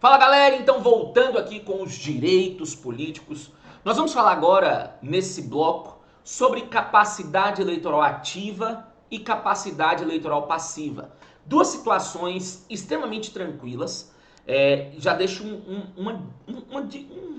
Fala galera, então voltando aqui com os direitos políticos, nós vamos falar agora nesse bloco sobre capacidade eleitoral ativa e capacidade eleitoral passiva. Duas situações extremamente tranquilas. Já deixo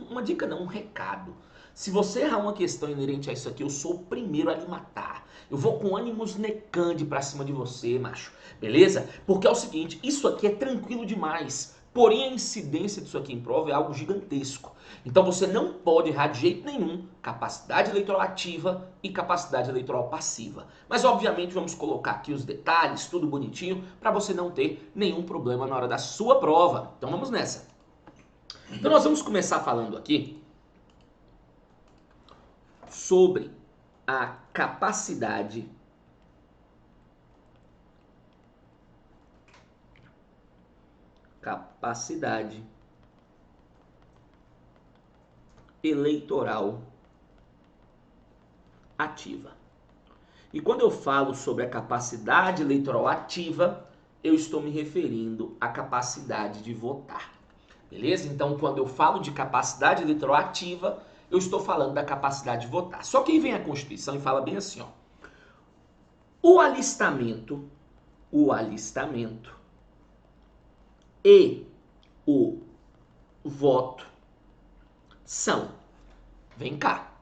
uma dica, não, um recado. Se você errar uma questão inerente a isso aqui, eu sou o primeiro a lhe matar. Eu vou com ânimos necande pra cima de você, macho. Beleza? Porque é o seguinte, isso aqui é tranquilo demais. Porém, a incidência disso aqui em prova é algo gigantesco. Então você não pode errar de jeito nenhum capacidade eleitoral ativa e capacidade eleitoral passiva. Mas obviamente vamos colocar aqui os detalhes, tudo bonitinho, para você não ter nenhum problema na hora da sua prova. Então vamos nessa. Então nós vamos começar falando aqui sobre a capacidade eleitoral ativa. E quando eu falo sobre a capacidade eleitoral ativa, eu estou me referindo à capacidade de votar. Beleza? Então, quando eu falo de capacidade eleitoral ativa, eu estou falando da capacidade de votar. Só que aí vem a Constituição e fala bem assim, ó. O alistamento e o voto são. Vem cá.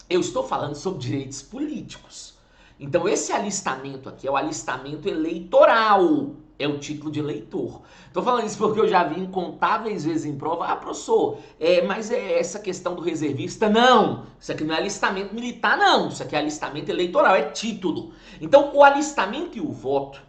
Eu estou falando sobre direitos políticos. Então esse alistamento aqui é o alistamento eleitoral. É o título de eleitor. Estou falando isso porque eu já vi incontáveis vezes em prova. Ah, professor, mas é essa questão do reservista? Não. Isso aqui não é alistamento militar, não. Isso aqui é alistamento eleitoral, é título. Então o alistamento e o voto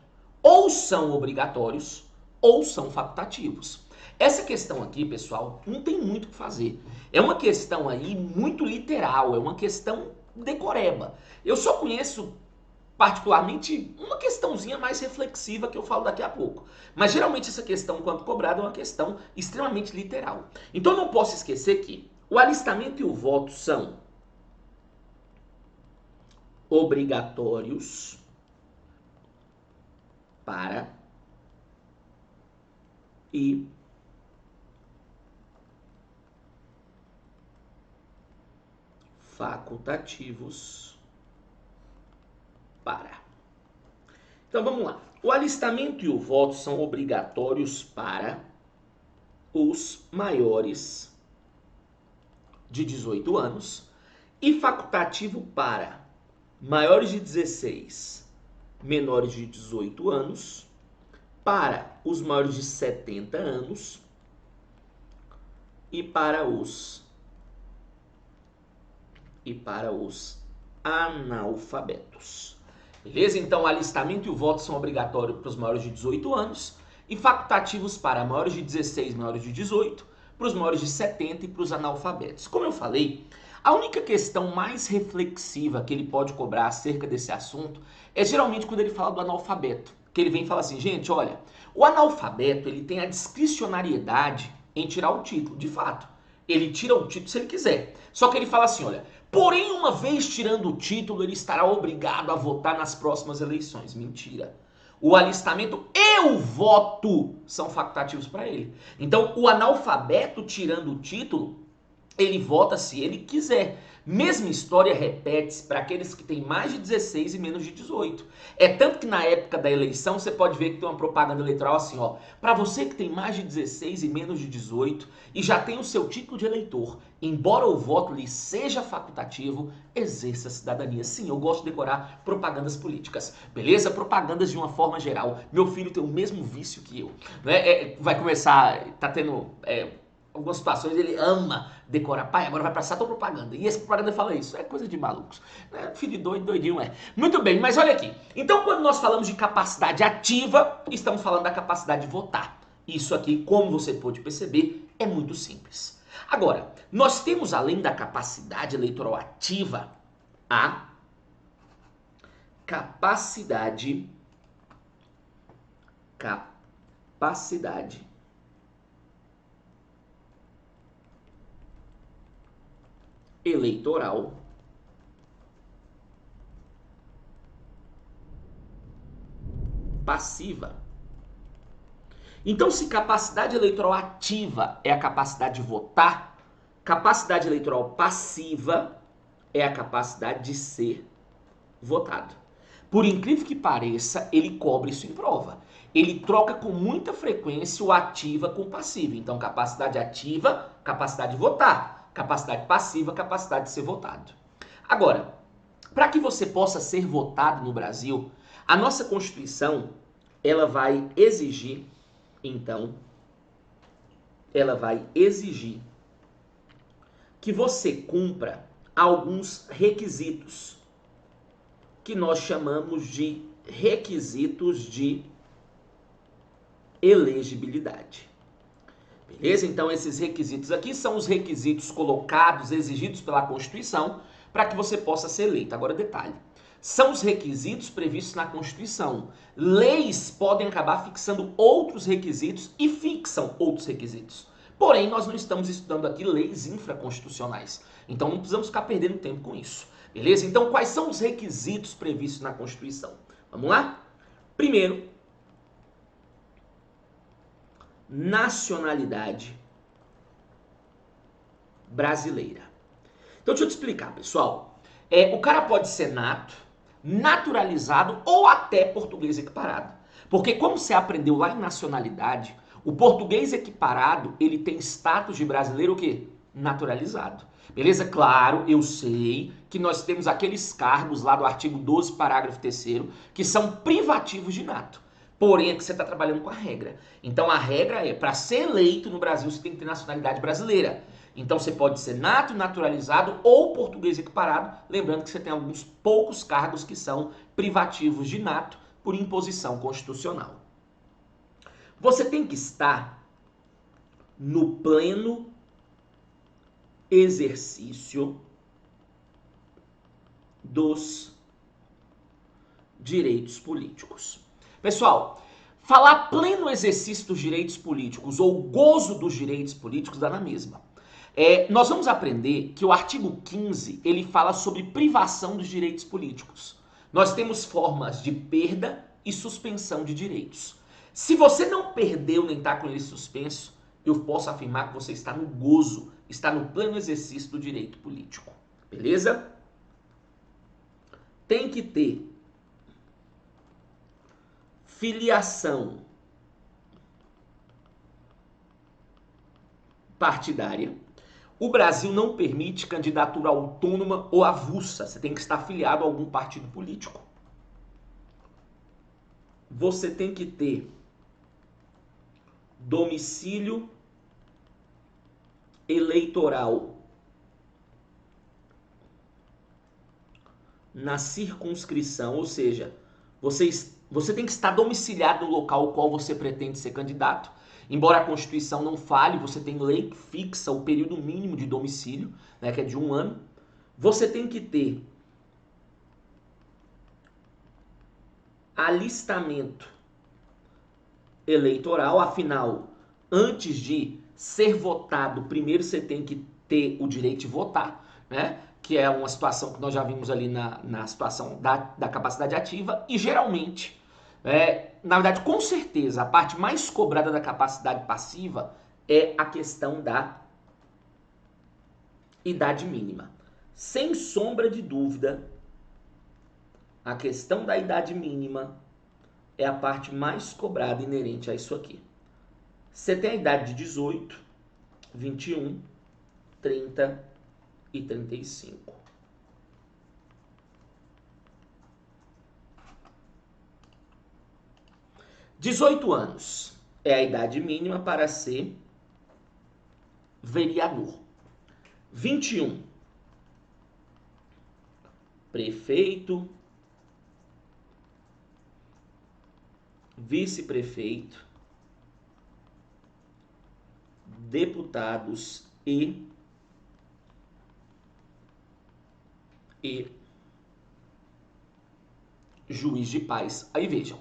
ou são obrigatórios ou são facultativos. Essa questão aqui, pessoal, não tem muito o que fazer. É uma questão aí muito literal, é uma questão decoreba. Eu só conheço particularmente uma questãozinha mais reflexiva que eu falo daqui a pouco. Mas geralmente essa questão, quanto cobrada, é uma questão extremamente literal. Então não posso esquecer que o alistamento e o voto são obrigatórios para e facultativos para. Então vamos lá. O alistamento e o voto são obrigatórios para os maiores de 18 anos e facultativo para maiores de 16, menores de 18 anos, para os maiores de 70 anos e para os analfabetos. Beleza? Então, o alistamento e o voto são obrigatórios para os maiores de 18 anos e facultativos para maiores de 16, maiores de 18, para os maiores de 70 e para os analfabetos. Como eu falei, a única questão mais reflexiva que ele pode cobrar acerca desse assunto é geralmente quando ele fala do analfabeto. Que ele vem e fala assim, gente, olha, o analfabeto ele tem a discricionariedade em tirar o título, de fato. Ele tira o título se ele quiser. Só que ele fala assim, olha, porém, uma vez tirando o título, ele estará obrigado a votar nas próximas eleições. Mentira. O alistamento e o voto são facultativos para ele. Então, o analfabeto tirando o título, ele vota se ele quiser. Mesma história repete-se para aqueles que têm mais de 16 e menos de 18. É tanto que na época da eleição você pode ver que tem uma propaganda eleitoral assim, ó. Para você que tem mais de 16 e menos de 18 e já tem o seu título de eleitor, embora o voto lhe seja facultativo, exerça a cidadania. Sim, eu gosto de decorar propagandas políticas, beleza? Propagandas de uma forma geral. Meu filho tem o mesmo vício que eu. Né? Vai começar, tá tendo... algumas situações ele ama decorar. Pai, agora vai passar tua propaganda. E essa propaganda fala isso. É coisa de malucos. Filho doido, doidinho é. Muito bem, mas olha aqui. Então, quando nós falamos de capacidade ativa, estamos falando da capacidade de votar. Isso aqui, como você pode perceber, é muito simples. Agora, nós temos, além da capacidade eleitoral ativa, a capacidade eleitoral passiva. Então, se capacidade eleitoral ativa é a capacidade de votar, capacidade eleitoral passiva é a capacidade de ser votado. Por incrível que pareça, ele cobra isso em prova. Ele troca com muita frequência o ativa com o passivo. Então, capacidade ativa, capacidade de votar. Capacidade passiva, capacidade de ser votado. Agora, para que você possa ser votado no Brasil, a nossa Constituição, ela vai exigir, então, que você cumpra alguns requisitos que nós chamamos de requisitos de elegibilidade. Beleza? Então, esses requisitos aqui são os requisitos colocados, exigidos pela Constituição, para que você possa ser eleito. Agora, detalhe. São os requisitos previstos na Constituição. Leis podem acabar fixando outros requisitos e fixam outros requisitos. Porém, nós não estamos estudando aqui leis infraconstitucionais. Então, não precisamos ficar perdendo tempo com isso. Beleza? Então, quais são os requisitos previstos na Constituição? Vamos lá? Primeiro, nacionalidade brasileira. Então, deixa eu te explicar, pessoal. O cara pode ser nato, naturalizado ou até português equiparado. Porque como você aprendeu lá em nacionalidade, o português equiparado, ele tem status de brasileiro o quê? Naturalizado. Beleza? Claro, eu sei que nós temos aqueles cargos lá do artigo 12, parágrafo 3º, que são privativos de nato. Porém, é que você está trabalhando com a regra. Então, a regra é, para ser eleito no Brasil, você tem que ter nacionalidade brasileira. Então, você pode ser nato, naturalizado ou português equiparado. Lembrando que você tem alguns poucos cargos que são privativos de nato por imposição constitucional. Você tem que estar no pleno exercício dos direitos políticos. Pessoal, falar pleno exercício dos direitos políticos ou gozo dos direitos políticos dá na mesma. Nós vamos aprender que o artigo 15, ele fala sobre privação dos direitos políticos. Nós temos formas de perda e suspensão de direitos. Se você não perdeu nem está com ele suspenso, eu posso afirmar que você está no gozo, está no pleno exercício do direito político. Beleza? Tem que ter filiação partidária. O Brasil não permite candidatura autônoma ou avulsa. Você tem que estar afiliado a algum partido político. Você tem que ter domicílio eleitoral na circunscrição, ou seja, você tem que estar domiciliado no local ao qual você pretende ser candidato. Embora a Constituição não fale, você tem lei que fixa o período mínimo de domicílio, né, que é de 1 ano. Você tem que ter alistamento eleitoral, afinal, antes de ser votado, primeiro você tem que ter o direito de votar, né? Que é uma situação que nós já vimos ali na situação da capacidade ativa, e geralmente, na verdade, com certeza, a parte mais cobrada da capacidade passiva é a questão da idade mínima. Sem sombra de dúvida, a questão da idade mínima é a parte mais cobrada inerente a isso aqui. Você tem a idade de 18, 21, 30 e 35. (18 anos é a idade mínima para ser vereador. 21, prefeito, vice-prefeito, deputados e juiz de paz. Aí vejam,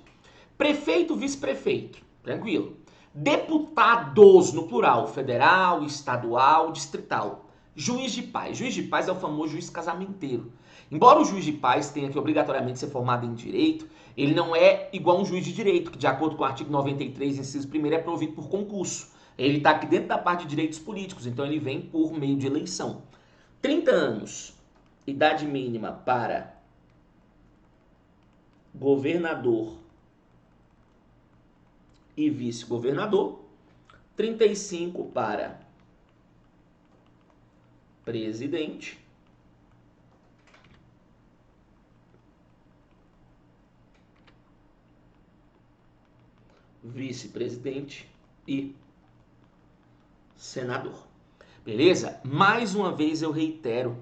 prefeito, vice-prefeito, tranquilo. Deputados, no plural, federal, estadual, distrital. Juiz de paz. Juiz de paz é o famoso juiz casamenteiro. Embora o juiz de paz tenha que obrigatoriamente ser formado em direito, ele não é igual um juiz de direito, que de acordo com o artigo 93, inciso 1º, é provido por concurso. Ele está aqui dentro da parte de direitos políticos, então ele vem por meio de eleição. 30 anos, idade mínima para governador e vice-governador. 35 para presidente. Vice-presidente e senador. Beleza? Mais uma vez eu reitero,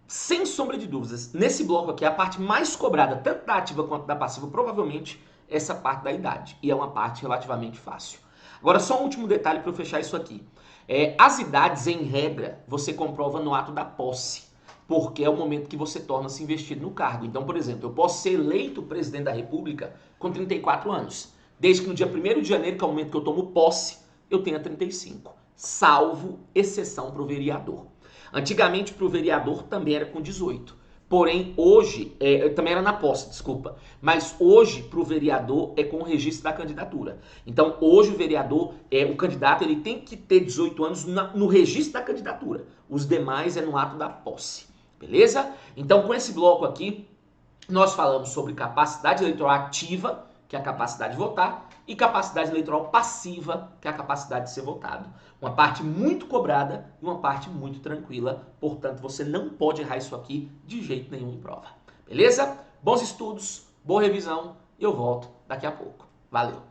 sem sombra de dúvidas, nesse bloco aqui, a parte mais cobrada, tanto da ativa quanto da passiva, provavelmente essa parte da idade. E é uma parte relativamente fácil. Agora, só um último detalhe para eu fechar isso aqui. As idades, em regra, você comprova no ato da posse, porque é o momento que você torna-se investido no cargo. Então, por exemplo, eu posso ser eleito presidente da República com 34 anos, desde que no dia 1º de janeiro, que é o momento que eu tomo posse, eu tenha 35, salvo exceção para o vereador. Antigamente, para o vereador também era com 18. Porém, hoje, também era na posse, desculpa, mas hoje para o vereador é com o registro da candidatura. Então, hoje o vereador, o candidato, ele tem que ter 18 anos no registro da candidatura. Os demais é no ato da posse, beleza? Então, com esse bloco aqui, nós falamos sobre capacidade eleitoral ativa, que é a capacidade de votar, e capacidade eleitoral passiva, que é a capacidade de ser votado. Uma parte muito cobrada e uma parte muito tranquila, portanto você não pode errar isso aqui de jeito nenhum em prova. Beleza? Bons estudos, boa revisão e eu volto daqui a pouco. Valeu!